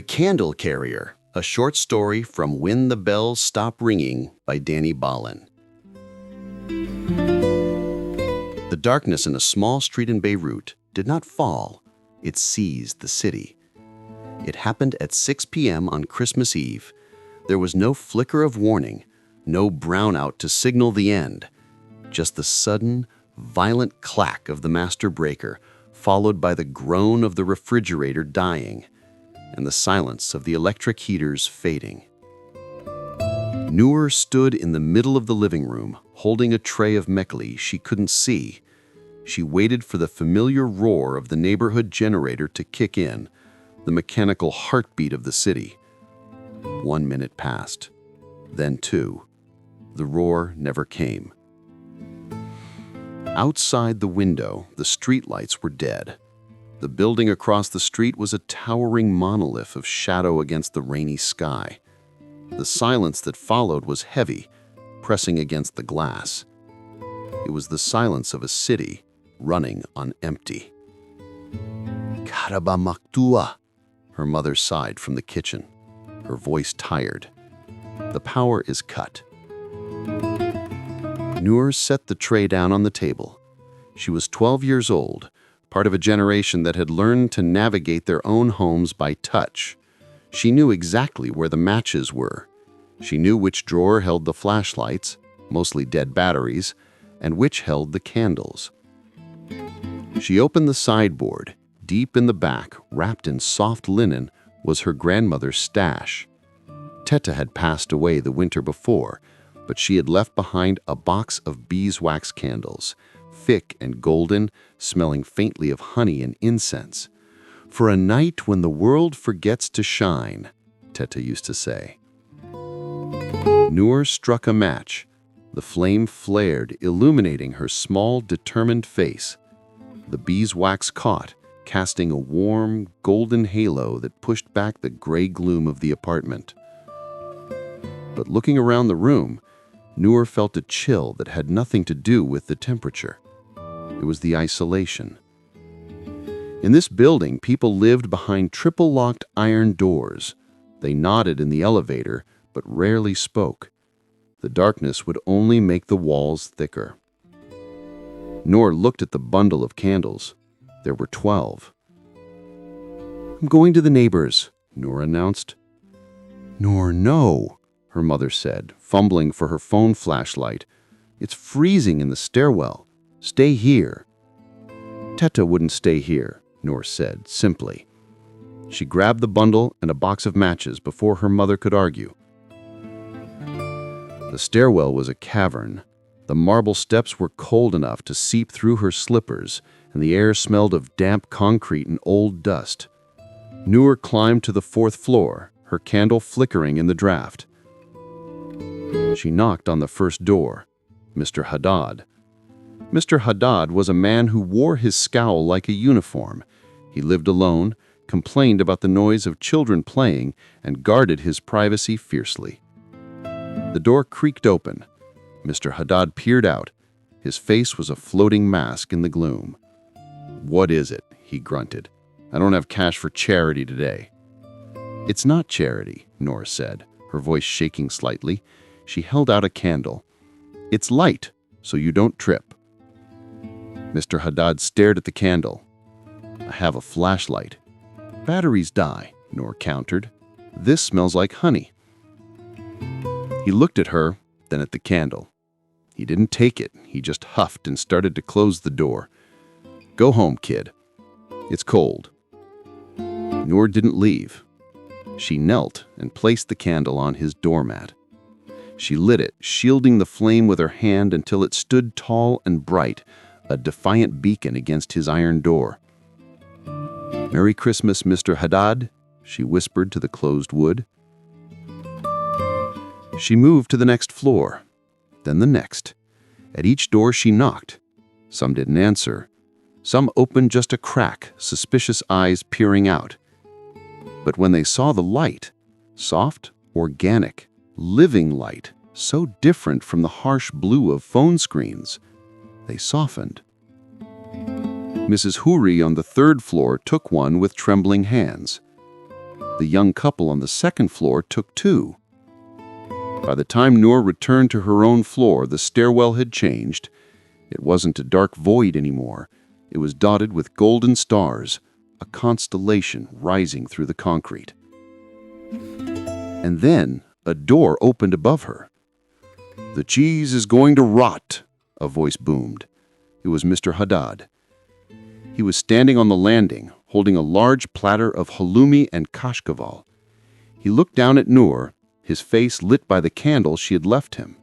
The Candle Carrier, a short story from When the Bells Stop Ringing by Danny Ballin. The darkness in a small street in Beirut did not fall, it seized the city. It happened at 6 p.m. on Christmas Eve. There was no flicker of warning, no brownout to signal the end, just the sudden, violent clack of the master breaker, followed by the groan of the refrigerator dying, and the silence of the electric heaters fading. Nour stood in the middle of the living room, holding a tray of mekli she couldn't see. She waited for the familiar roar of the neighborhood generator to kick in, the mechanical heartbeat of the city. 1 minute passed, then 2. The roar never came. Outside the window, the streetlights were dead. The building across the street was a towering monolith of shadow against the rainy sky. The silence that followed was heavy, pressing against the glass. It was the silence of a city running on empty. "Karaba maktua," her mother sighed from the kitchen, her voice tired. "The power is cut." Nour set the tray down on the table. She was 12 years old, part of a generation that had learned to navigate their own homes by touch. She knew exactly where the matches were. She knew which drawer held the flashlights, mostly dead batteries, and which held the candles. She opened the sideboard. Deep in the back, wrapped in soft linen, was her grandmother's stash. Teta had passed away the winter before, but she had left behind a box of beeswax candles, thick and golden, smelling faintly of honey and incense. "For a night when the world forgets to shine," Teta used to say. Nour struck a match. The flame flared, illuminating her small, determined face. The beeswax caught, casting a warm, golden halo that pushed back the gray gloom of the apartment. But looking around the room, Nour felt a chill that had nothing to do with the temperature. It was the isolation. In this building, people lived behind triple-locked iron doors. They nodded in the elevator, but rarely spoke. The darkness would only make the walls thicker. Nour looked at the bundle of candles. There were 12. "I'm going to the neighbors," Nour announced. "Nour, no," her mother said, fumbling for her phone flashlight. "It's freezing in the stairwell. Stay here." "Teta wouldn't stay here," Nour said, simply. She grabbed the bundle and a box of matches before her mother could argue. The stairwell was a cavern. The marble steps were cold enough to seep through her slippers, and the air smelled of damp concrete and old dust. Nour climbed to the 4th floor, her candle flickering in the draft. She knocked on the first door. Mr. Haddad. Mr. Haddad was a man who wore his scowl like a uniform. He lived alone, complained about the noise of children playing, and guarded his privacy fiercely. The door creaked open. Mr. Haddad peered out. His face was a floating mask in the gloom. "What is it?" he grunted. "I don't have cash for charity today." "It's not charity," Nour said, her voice shaking slightly. She held out a candle. "It's light, so you don't trip." Mr. Haddad stared at the candle. "I have a flashlight." "Batteries die," Nour countered. "This smells like honey." He looked at her, then at the candle. He didn't take it. He just huffed and started to close the door. "Go home, kid. It's cold." Nour didn't leave. She knelt and placed the candle on his doormat. She lit it, shielding the flame with her hand until it stood tall and bright, a defiant beacon against his iron door. "Merry Christmas, Mr. Haddad," she whispered to the closed wood. She moved to the next floor, then the next. At each door she knocked. Some didn't answer. Some opened just a crack, suspicious eyes peering out. But when they saw the light, soft, organic, living light, so different from the harsh blue of phone screens, they softened. Mrs. Houri on the 3rd floor took one with trembling hands. The young couple on the second floor took two. By the time Nour returned to her own floor, the stairwell had changed. It wasn't a dark void anymore. It was dotted with golden stars, a constellation rising through the concrete. And then a door opened above her. "The cheese is going to rot," a voice boomed. It was Mr. Haddad. He was standing on the landing, holding a large platter of halloumi and kashkaval. He looked down at Nour, his face lit by the candle she had left him.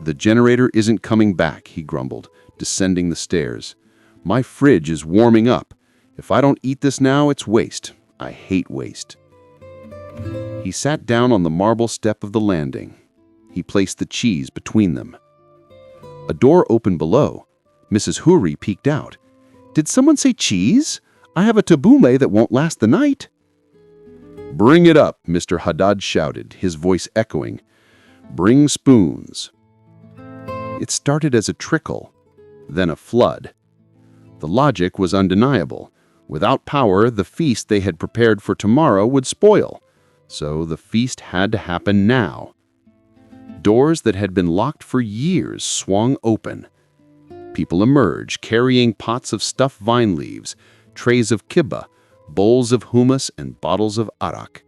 "The generator isn't coming back," he grumbled, descending the stairs. "My fridge is warming up. If I don't eat this now, it's waste. I hate waste." He sat down on the marble step of the landing. He placed the cheese between them. A door opened below. Mrs. Houri peeked out. "Did someone say cheese? I have a tabbouleh that won't last the night." "Bring it up," Mr. Haddad shouted, his voice echoing. "Bring spoons." It started as a trickle, then a flood. The logic was undeniable. Without power, the feast they had prepared for tomorrow would spoil. So the feast had to happen now. Doors that had been locked for years swung open. People emerged, carrying pots of stuffed vine leaves, trays of kibbeh, bowls of hummus, and bottles of arak.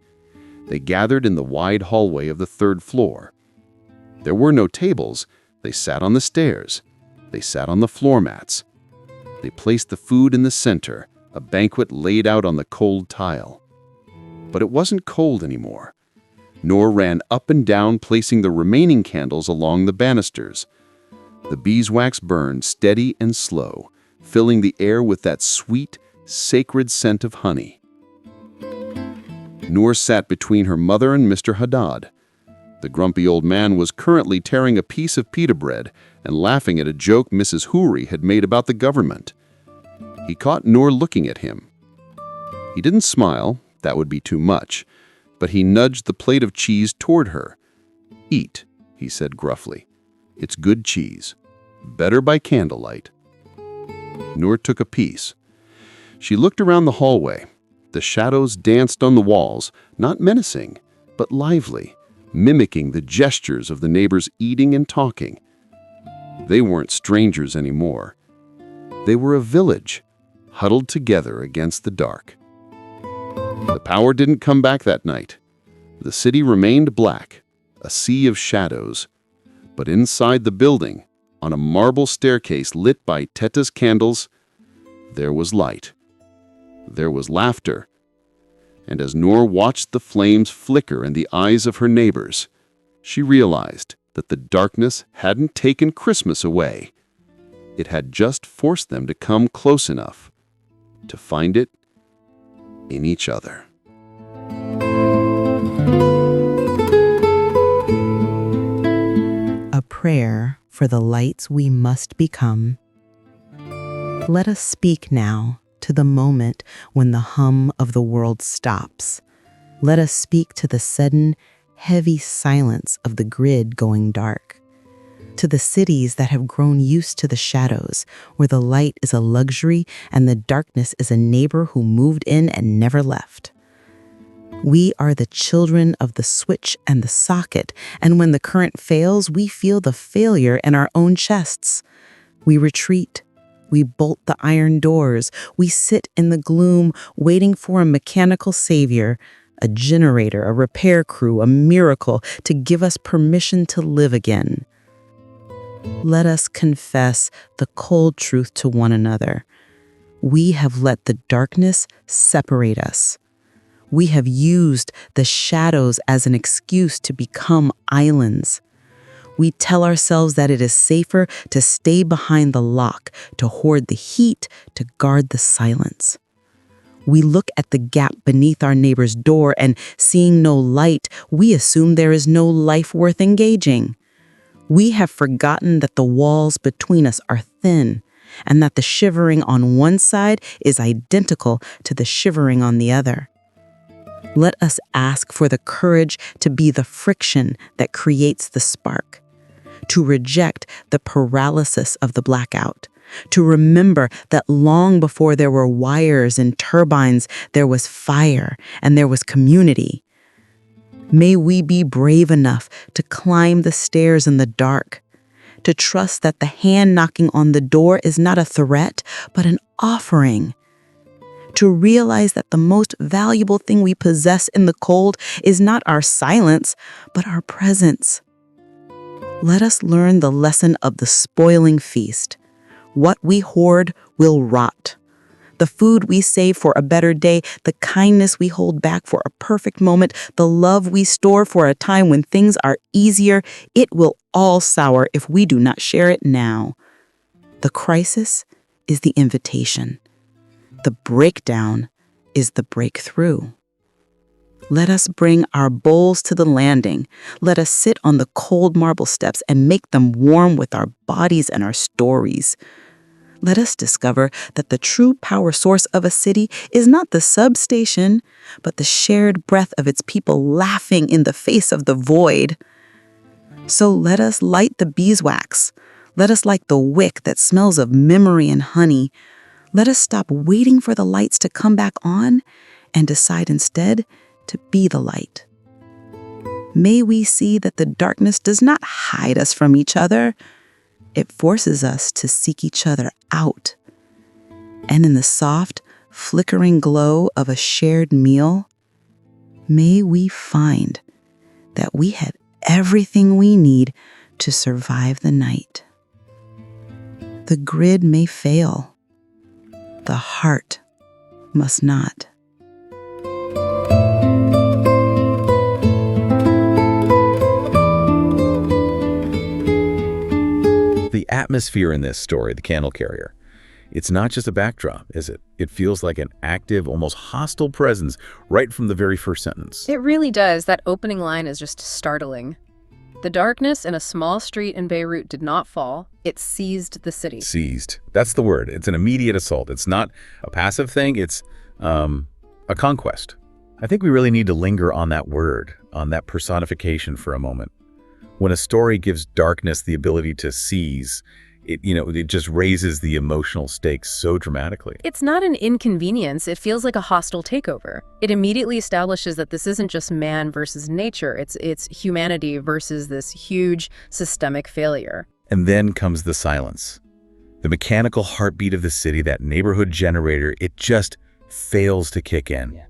They gathered in the wide hallway of the third floor. There were no tables. They sat on the stairs. They sat on the floor mats. They placed the food in the center, a banquet laid out on the cold tile. But it wasn't cold anymore. Nour ran up and down, placing the remaining candles along the banisters. The beeswax burned steady and slow, filling the air with that sweet, sacred scent of honey. Nour sat between her mother and Mr. Haddad. The grumpy old man was currently tearing a piece of pita bread and laughing at a joke Mrs. Houri had made about the government. He caught Nour looking at him. He didn't smile, that would be too much, but he nudged the plate of cheese toward her. "Eat," he said gruffly. "It's good cheese. Better by candlelight." Nour took a piece. She looked around the hallway. The shadows danced on the walls, not menacing, but lively, mimicking the gestures of the neighbors eating and talking. They weren't strangers anymore. They were a village, huddled together against the dark. The power didn't come back that night. The city remained black, a sea of shadows. But inside the building, on a marble staircase lit by Teta's candles, there was light. There was laughter. And as Nour watched the flames flicker in the eyes of her neighbors, she realized that the darkness hadn't taken Christmas away. It had just forced them to come close enough to find it in each other. A prayer for the lights we must become. Let us speak now to the moment when the hum of the world stops. Let us speak to the sudden, heavy silence of the grid going dark. To the cities that have grown used to the shadows, where the light is a luxury and the darkness is a neighbor who moved in and never left. We are the children of the switch and the socket, and when the current fails, we feel the failure in our own chests. We retreat. We bolt the iron doors. We sit in the gloom, waiting for a mechanical savior, a generator, a repair crew, a miracle to give us permission to live again. Let us confess the cold truth to one another. We have let the darkness separate us. We have used the shadows as an excuse to become islands. We tell ourselves that it is safer to stay behind the lock, to hoard the heat, to guard the silence. We look at the gap beneath our neighbor's door and, seeing no light, we assume there is no life worth engaging. We have forgotten that the walls between us are thin, and that the shivering on one side is identical to the shivering on the other. Let us ask for the courage to be the friction that creates the spark, to reject the paralysis of the blackout, To remember that long before there were wires and turbines, there was fire and there was community. May we be brave enough to climb the stairs in the dark, to trust that the hand knocking on the door is not a threat, but an offering. To realize that the most valuable thing we possess in the cold is not our silence, but our presence. Let us learn the lesson of the spoiling feast. What we hoard will rot. The food we save for a better day, the kindness we hold back for a perfect moment, the love we store for a time when things are easier, it will all sour if we do not share it now. The crisis is the invitation. The breakdown is the breakthrough. Let us bring our bowls to the landing. Let us sit on the cold marble steps and make them warm with our bodies and our stories. Let us discover that the true power source of a city is not the substation, but the shared breath of its people laughing in the face of the void. So let us light the beeswax. Let us light the wick that smells of memory and honey. Let us stop waiting for the lights to come back on and decide instead to be the light. May we see that the darkness does not hide us from each other. It forces us to seek each other out. And in the soft, flickering glow of a shared meal, may we find that we had everything we need to survive the night. The grid may fail. The heart must not. The atmosphere in this story, The Candle Carrier, it's not just a backdrop, is it? It feels like an active, almost hostile presence right from the very first sentence. It really does. That opening line is just startling. The darkness in a small street in Beirut did not fall. It seized the city. Seized. That's the word. It's an immediate assault. It's not a passive thing. It's a conquest. I think we really need to linger on that word, on that personification for a moment. When a story gives darkness the ability to seize, it just raises the emotional stakes so dramatically. It's not an inconvenience. It feels like a hostile takeover. It immediately establishes that this isn't just man versus nature. It's humanity versus this huge systemic failure. And then comes the silence. The mechanical heartbeat of the city, that neighborhood generator, it just fails to kick in. Yeah.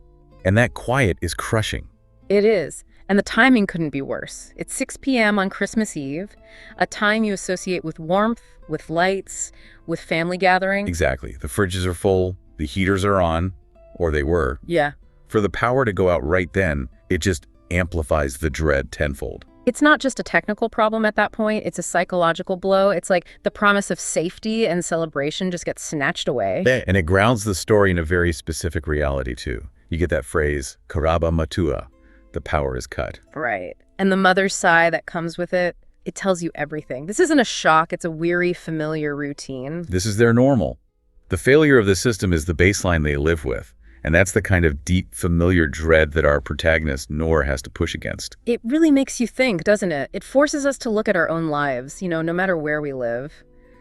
And that quiet is crushing. It is. And the timing couldn't be worse. It's 6 p.m. on Christmas Eve, a time you associate with warmth, with lights, with family gathering. Exactly. The fridges are full, the heaters are on, or they were. Yeah. For the power to go out right then, it just amplifies the dread tenfold. It's not just a technical problem at that point, it's a psychological blow. It's like the promise of safety and celebration just gets snatched away. Yeah, and it grounds the story in a very specific reality too. You get that phrase, karaba matua, the power is cut. Right. And the mother's sigh that comes with it, it tells you everything. This isn't a shock, it's a weary, familiar routine. This is their normal. The failure of the system is the baseline they live with. And that's the kind of deep, familiar dread that our protagonist, Nour, has to push against. It really makes you think, doesn't it? It forces us to look at our own lives, no matter where we live.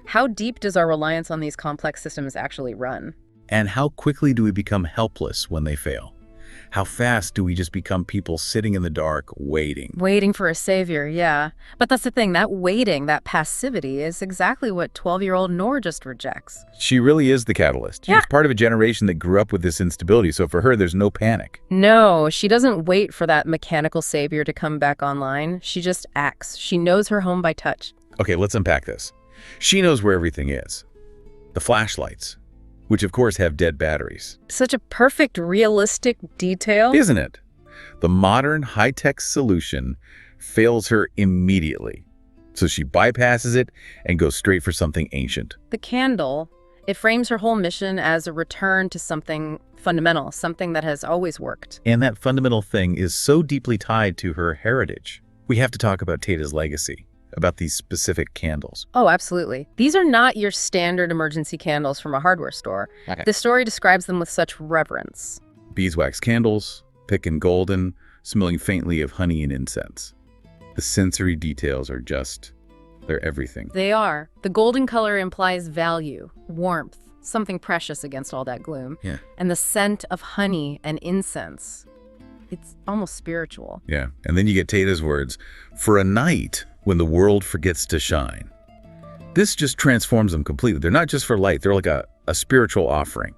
How deep does our reliance on these complex systems actually run? And how quickly do we become helpless when they fail? How fast do we just become people sitting in the dark, waiting? Waiting for a savior, yeah. But that's the thing, that waiting, that passivity is exactly what 12-year-old Nour just rejects. She really is the catalyst. She Yeah. was part of a generation that grew up with this instability, so for her, there's no panic. No, she doesn't wait for that mechanical savior to come back online. She just acts. She knows her home by touch. Okay, let's unpack this. She knows where everything is. The flashlights, which of course have dead batteries. Such a perfect, realistic detail. Isn't it? The modern high-tech solution fails her immediately. So she bypasses it and goes straight for something ancient. The candle, it frames her whole mission as a return to something fundamental, something that has always worked. And that fundamental thing is so deeply tied to her heritage. We have to talk about Tata's legacy, about these specific candles. Oh, absolutely. These are not your standard emergency candles from a hardware store. Okay. The story describes them with such reverence. Beeswax candles, thick and golden, smelling faintly of honey and incense. The sensory details are just They're everything. They are. The golden color implies value, warmth, something precious against all that gloom. Yeah. And the scent of honey and incense. It's almost spiritual. Yeah. And then you get Tata's words, for a night when the world forgets to shine. This just transforms them completely. They're not just for light. They're like a spiritual offering,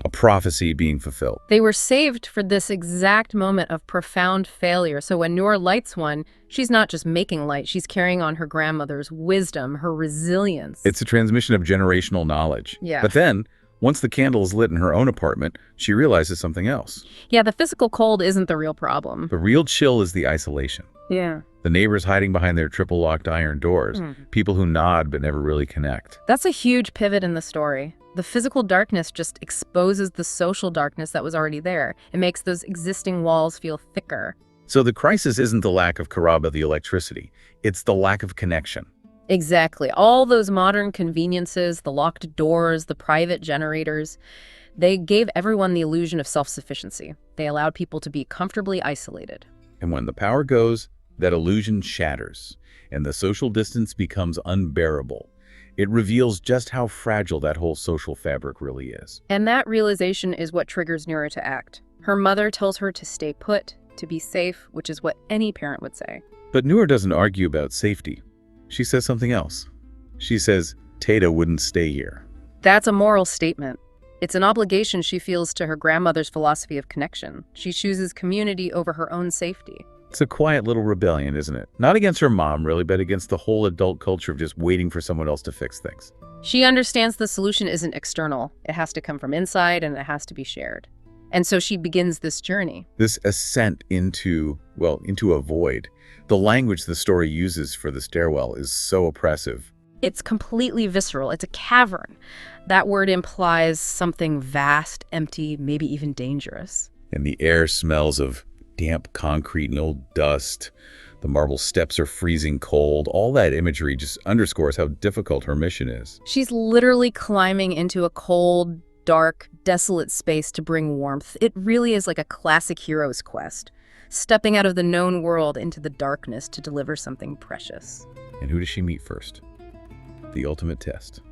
a prophecy being fulfilled. They were saved for this exact moment of profound failure. So when Nour lights one, she's not just making light. She's carrying on her grandmother's wisdom, her resilience. It's a transmission of generational knowledge. Yeah. But then, once the candle is lit in her own apartment, she realizes something else. Yeah, the physical cold isn't the real problem. The real chill is the isolation. Yeah. The neighbors hiding behind their triple-locked iron doors. People who nod but never really connect. That's a huge pivot in the story. The physical darkness just exposes the social darkness that was already there. It makes those existing walls feel thicker. So the crisis isn't the lack of Karaba, the electricity. It's the lack of connection. Exactly. All those modern conveniences, the locked doors, the private generators, they gave everyone the illusion of self-sufficiency. They allowed people to be comfortably isolated. And when the power goes, that illusion shatters, and the social distance becomes unbearable. It reveals just how fragile that whole social fabric really is. And that realization is what triggers Nour to act. Her mother tells her to stay put, to be safe, which is what any parent would say. But Nour doesn't argue about safety. She says something else. She says Tata wouldn't stay here. That's a moral statement. It's an obligation she feels to her grandmother's philosophy of connection. She chooses community over her own safety. It's a quiet little rebellion, isn't it? Not against her mom, really, but against the whole adult culture of just waiting for someone else to fix things. She understands the solution isn't external. It has to come from inside, and it has to be shared. And so she begins this journey. This ascent into a void. The language the story uses for the stairwell is so oppressive. It's completely visceral. It's a cavern. That word implies something vast, empty, maybe even dangerous. And the air smells of damp concrete and old dust. The marble steps are freezing cold. All that imagery just underscores how difficult her mission is. She's literally climbing into a cold, dark, desolate space to bring warmth. It really is like a classic hero's quest, stepping out of the known world into the darkness to deliver something precious. And who does she meet first? The ultimate test.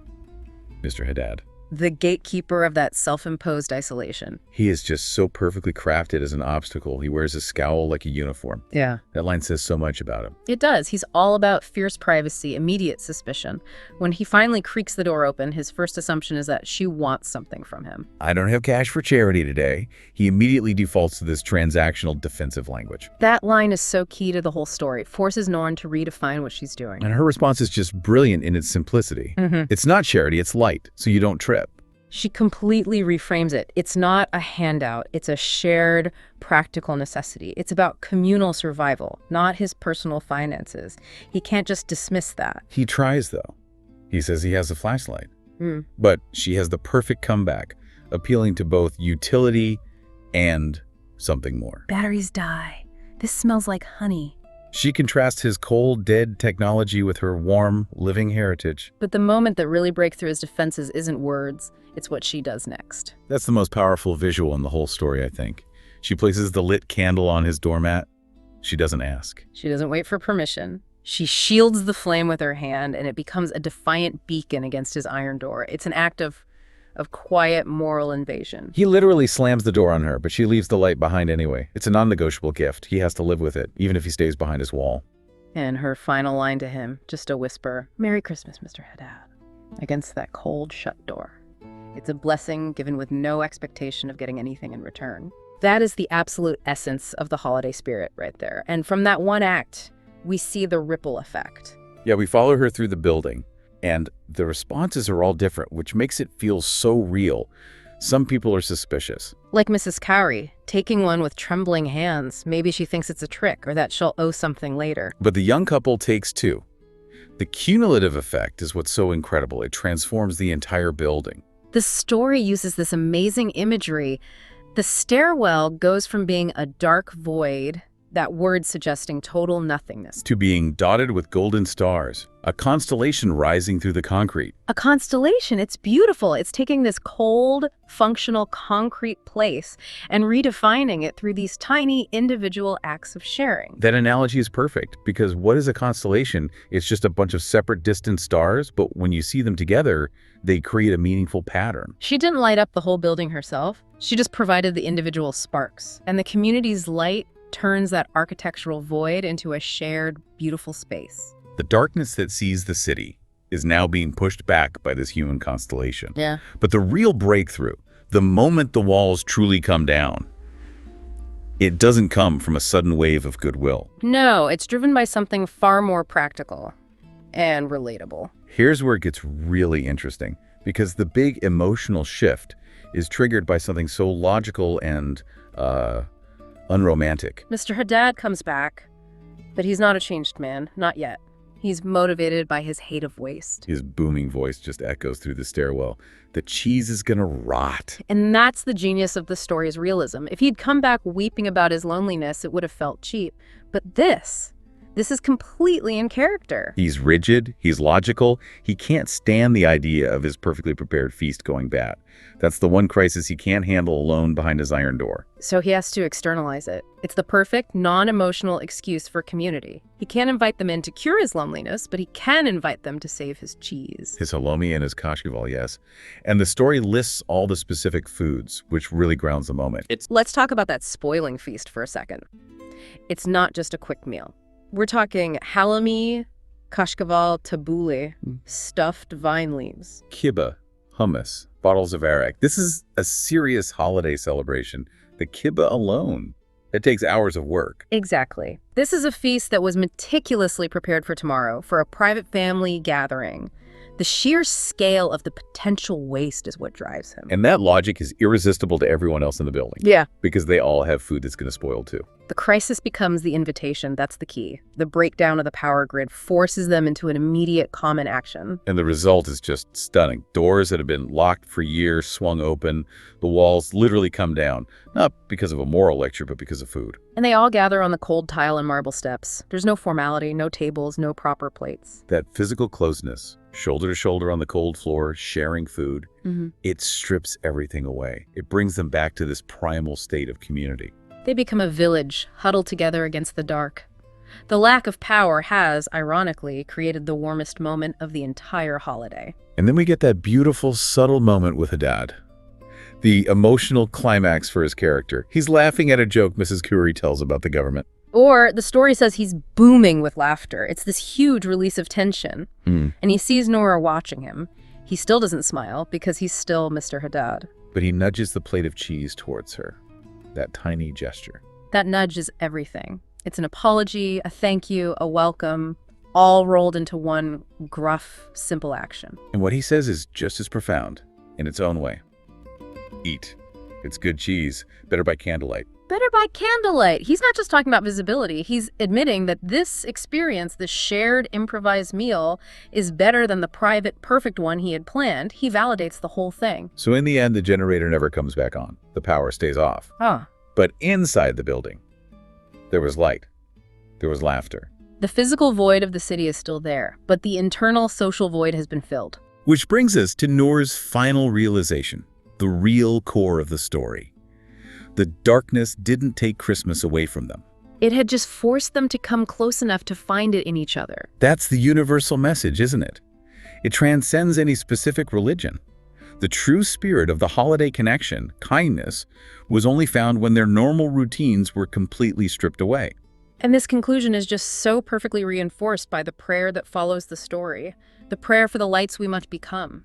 Mr. Haddad. The gatekeeper of that self-imposed isolation. He is just so perfectly crafted as an obstacle. He wears a scowl like a uniform. Yeah. That line says so much about him. It does. He's all about fierce privacy, immediate suspicion. When he finally creaks the door open, his first assumption is that she wants something from him. I don't have cash for charity today. He immediately defaults to this transactional defensive language. That line is so key to the whole story. It forces Nour to redefine what she's doing. And her response is just brilliant in its simplicity. It's not charity, it's light, so you don't trip. She completely reframes it. It's not a handout. It's a shared, practical necessity. It's about communal survival, not his personal finances. He can't just dismiss that. He tries, though. He says he has a flashlight. But she has the perfect comeback, appealing to both utility and something more. Batteries die. This smells like honey. She contrasts his cold, dead technology with her warm, living heritage. But the moment that really breaks through his defenses isn't words. It's what she does next. That's the most powerful visual in the whole story, I think. She places the lit candle on his doormat. She doesn't ask. She doesn't wait for permission. She shields the flame with her hand, and it becomes a defiant beacon against his iron door. It's an act of quiet moral invasion. He literally slams the door on her, but she leaves the light behind anyway. It's a non-negotiable gift. He has to live with it, even if he stays behind his wall. And her final line to him, just a whisper, "Merry Christmas, Mr. Haddad," against that cold, shut door. It's a blessing given with no expectation of getting anything in return. That is the absolute essence of the holiday spirit right there. And from that one act, we see the ripple effect. Yeah, we follow her through the building, and the responses are all different, which makes it feel so real. Some people are suspicious. Like Mrs. Cowrie, taking one with trembling hands. Maybe she thinks it's a trick or that she'll owe something later. But the young couple takes two. The cumulative effect is what's so incredible. It transforms the entire building. The story uses this amazing imagery. The stairwell goes from being a dark void, that word suggesting total nothingness. To being dotted with golden stars, a constellation rising through the concrete. A constellation, it's beautiful. It's taking this cold, functional, concrete place and redefining it through these tiny individual acts of sharing. That analogy is perfect, because what is a constellation? It's just a bunch of separate distant stars, but when you see them together, they create a meaningful pattern. She didn't light up the whole building herself. She just provided the individual sparks. And the community's light turns that architectural void into a shared, beautiful space. The darkness that sees the city is now being pushed back by this human constellation. Yeah. But the real breakthrough, the moment the walls truly come down, it doesn't come from a sudden wave of goodwill. No, it's driven by something far more practical and relatable. Here's where it gets really interesting, because the big emotional shift is triggered by something so logical and unromantic. Mr. Haddad comes back, but he's not a changed man, not yet. He's motivated by his hate of waste. His booming voice just echoes through the stairwell. The cheese is gonna rot. And that's the genius of the story's realism. If he'd come back weeping about his loneliness, it would have felt cheap. But this is completely in character. He's rigid, he's logical, he can't stand the idea of his perfectly prepared feast going bad. That's the one crisis he can't handle alone behind his iron door. So he has to externalize it. It's the perfect, non-emotional excuse for community. He can't invite them in to cure his loneliness, but he can invite them to save his cheese. His halloumi and his kashkaval, yes. And the story lists all the specific foods, which really grounds the moment. Let's talk about that spoiling feast for a second. It's not just a quick meal. We're talking halloumi, kashkaval, tabbouleh, stuffed vine leaves. Kibbeh, hummus, bottles of arak. This is a serious holiday celebration. The kibbeh alone, it takes hours of work. Exactly. This is a feast that was meticulously prepared for tomorrow, for a private family gathering. The sheer scale of the potential waste is what drives him. And that logic is irresistible to everyone else in the building. Yeah. Because they all have food that's going to spoil too. The crisis becomes the invitation. That's the key. The breakdown of the power grid forces them into an immediate common action. And the result is just stunning. Doors that have been locked for years swung open. The walls literally come down, not because of a moral lecture, but because of food. And they all gather on the cold tile and marble steps. There's no formality, no tables, no proper plates. That physical closeness, shoulder to shoulder on the cold floor, sharing food, it strips everything away. It brings them back to this primal state of community. They become a village, huddled together against the dark. The lack of power has, ironically, created the warmest moment of the entire holiday. And then we get that beautiful, subtle moment with Haddad. The emotional climax for his character. He's laughing at a joke Mrs. Khoury tells about the government. Or the story says he's booming with laughter. It's this huge release of tension. And he sees Nour watching him. He still doesn't smile because he's still Mr. Haddad. But he nudges the plate of cheese towards her. That tiny gesture. That nudge is everything. It's an apology, a thank you, a welcome, all rolled into one gruff, simple action. And what he says is just as profound, in its own way. Eat. It's good cheese. Better by candlelight. Better by candlelight. He's not just talking about visibility. He's admitting that this experience, this shared improvised meal, is better than the private, perfect one he had planned. He validates the whole thing. So in the end, the generator never comes back on. The power stays off. Huh. But inside the building, there was light. There was laughter. The physical void of the city is still there, but the internal social void has been filled. Which brings us to Nour's final realization, the real core of the story. The darkness didn't take Christmas away from them. It had just forced them to come close enough to find it in each other. That's the universal message, isn't it? It transcends any specific religion. The true spirit of the holiday connection, kindness, was only found when their normal routines were completely stripped away. And this conclusion is just so perfectly reinforced by the prayer that follows the story, the prayer for the lights we must become.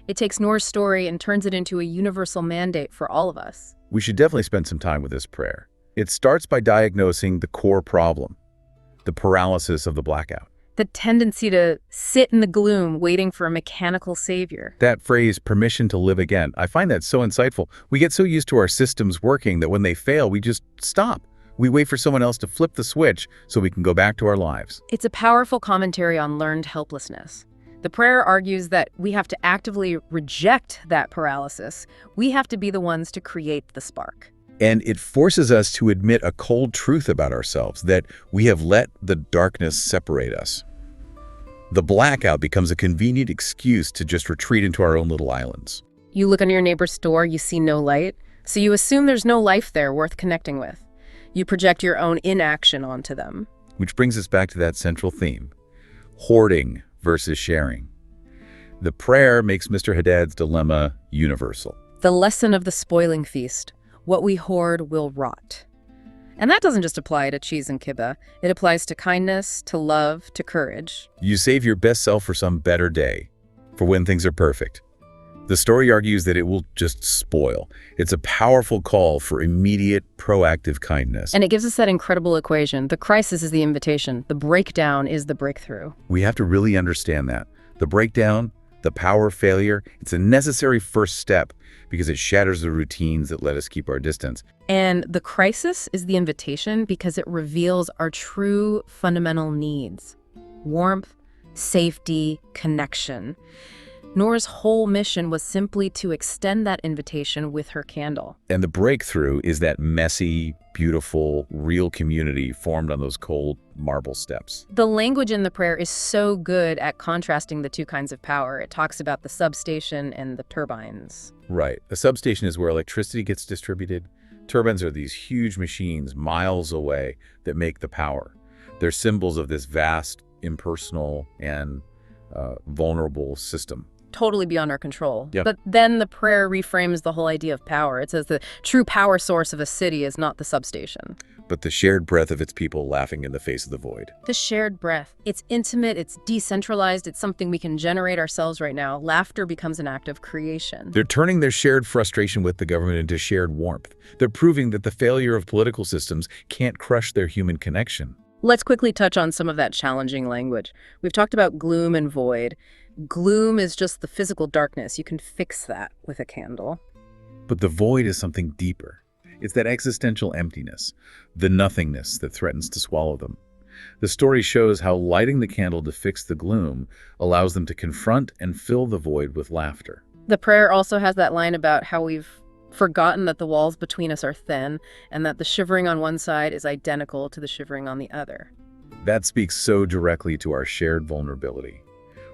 It takes Nour's story and turns it into a universal mandate for all of us. We should definitely spend some time with this prayer. It starts by diagnosing the core problem, the paralysis of the blackout. The tendency to sit in the gloom waiting for a mechanical savior. That phrase, permission to live again, I find that so insightful. We get so used to our systems working that when they fail, we just stop. We wait for someone else to flip the switch so we can go back to our lives. It's a powerful commentary on learned helplessness. The prayer argues that we have to actively reject that paralysis. We have to be the ones to create the spark. And it forces us to admit a cold truth about ourselves, that we have let the darkness separate us. The blackout becomes a convenient excuse to just retreat into our own little islands. You look on your neighbor's door, you see no light, so you assume there's no life there worth connecting with. You project your own inaction onto them. Which brings us back to that central theme, hoarding versus sharing. The prayer makes Mr. Haddad's dilemma universal. The lesson of the spoiling feast. What we hoard will rot. And that doesn't just apply to cheese and kibbeh. It applies to kindness, to love, to courage. You save your best self for some better day, for when things are perfect. The story argues that it will just spoil. It's a powerful call for immediate, proactive kindness. And it gives us that incredible equation. The crisis is the invitation. The breakdown is the breakthrough. We have to really understand that. The breakdown, the power of failure, it's a necessary first step because it shatters the routines that let us keep our distance. And the crisis is the invitation because it reveals our true fundamental needs. Warmth, safety, connection. Nour's whole mission was simply to extend that invitation with her candle. And the breakthrough is that messy, beautiful, real community formed on those cold marble steps. The language in the prayer is so good at contrasting the two kinds of power. It talks about the substation and the turbines. Right. The substation is where electricity gets distributed. Turbines are these huge machines miles away that make the power. They're symbols of this vast, impersonal, and vulnerable system. Totally beyond our control. Yep. But then the prayer reframes the whole idea of power. It says the true power source of a city is not the substation, but the shared breath of its people laughing in the face of the void. The shared breath. It's intimate, it's decentralized, it's something we can generate ourselves right now. Laughter becomes an act of creation. They're turning their shared frustration with the government into shared warmth. They're proving that the failure of political systems can't crush their human connection. Let's quickly touch on some of that challenging language. We've talked about gloom and void. Gloom is just the physical darkness. You can fix that with a candle. But the void is something deeper. It's that existential emptiness, the nothingness that threatens to swallow them. The story shows how lighting the candle to fix the gloom allows them to confront and fill the void with laughter. The prayer also has that line about how we've forgotten that the walls between us are thin and that the shivering on one side is identical to the shivering on the other. That speaks so directly to our shared vulnerability.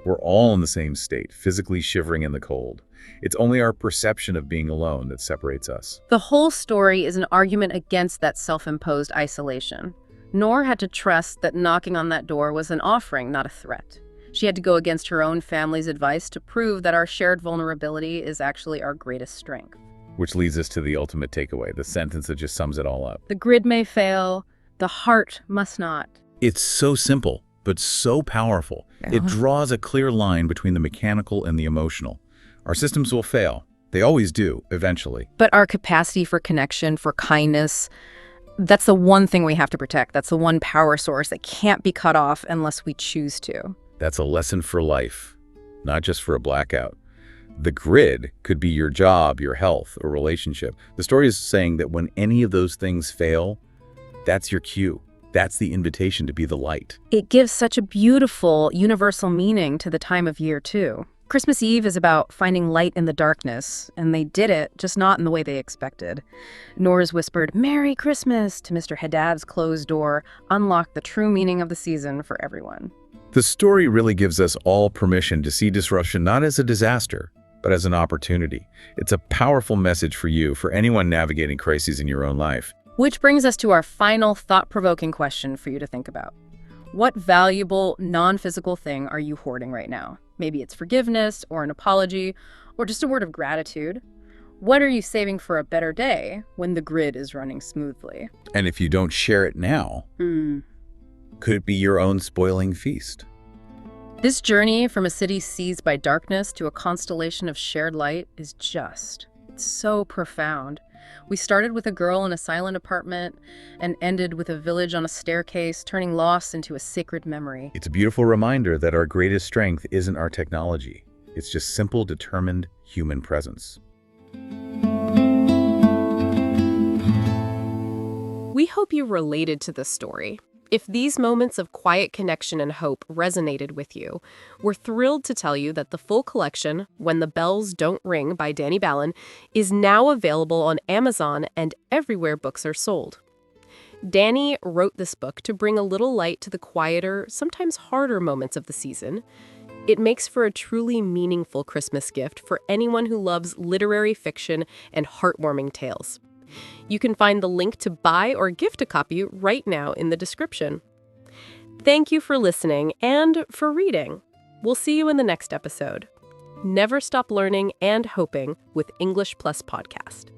We're all in the same state, physically shivering in the cold. It's only our perception of being alone that separates us. The whole story is an argument against that self-imposed isolation. Nour had to trust that knocking on that door was an offering, not a threat. She had to go against her own family's advice to prove that our shared vulnerability is actually our greatest strength. Which leads us to the ultimate takeaway, the sentence that just sums it all up. The grid may fail, the heart must not. It's so simple, but so powerful. It draws a clear line between the mechanical and the emotional. Our systems will fail. They always do, eventually. But our capacity for connection, for kindness, that's the one thing we have to protect. That's the one power source that can't be cut off unless we choose to. That's a lesson for life, not just for a blackout. The grid could be your job, your health, or relationship. The story is saying that when any of those things fail, that's your cue. That's the invitation to be the light. It gives such a beautiful, universal meaning to the time of year, too. Christmas Eve is about finding light in the darkness, and they did it, just not in the way they expected. Nour's whispered, "Merry Christmas," to Mr. Haddad's closed door, unlocked the true meaning of the season for everyone. The story really gives us all permission to see disruption not as a disaster, but as an opportunity. It's a powerful message for you, for anyone navigating crises in your own life. Which brings us to our final thought-provoking question for you to think about. What valuable, non-physical thing are you hoarding right now? Maybe it's forgiveness, or an apology, or just a word of gratitude. What are you saving for a better day when the grid is running smoothly? And if you don't share it now, could it be your own spoiling feast? This journey from a city seized by darkness to a constellation of shared light is it's so profound. We started with a girl in a silent apartment and ended with a village on a staircase, turning loss into a sacred memory. It's a beautiful reminder that our greatest strength isn't our technology. It's just simple, determined human presence. We hope you related to this story. If these moments of quiet connection and hope resonated with you, we're thrilled to tell you that the full collection, When the Bells Don't Ring by Danny Ballin, is now available on Amazon and everywhere books are sold. Danny wrote this book to bring a little light to the quieter, sometimes harder moments of the season. It makes for a truly meaningful Christmas gift for anyone who loves literary fiction and heartwarming tales. You can find the link to buy or gift a copy right now in the description. Thank you for listening and for reading. We'll see you in the next episode. Never stop learning and hoping with English Plus Podcast.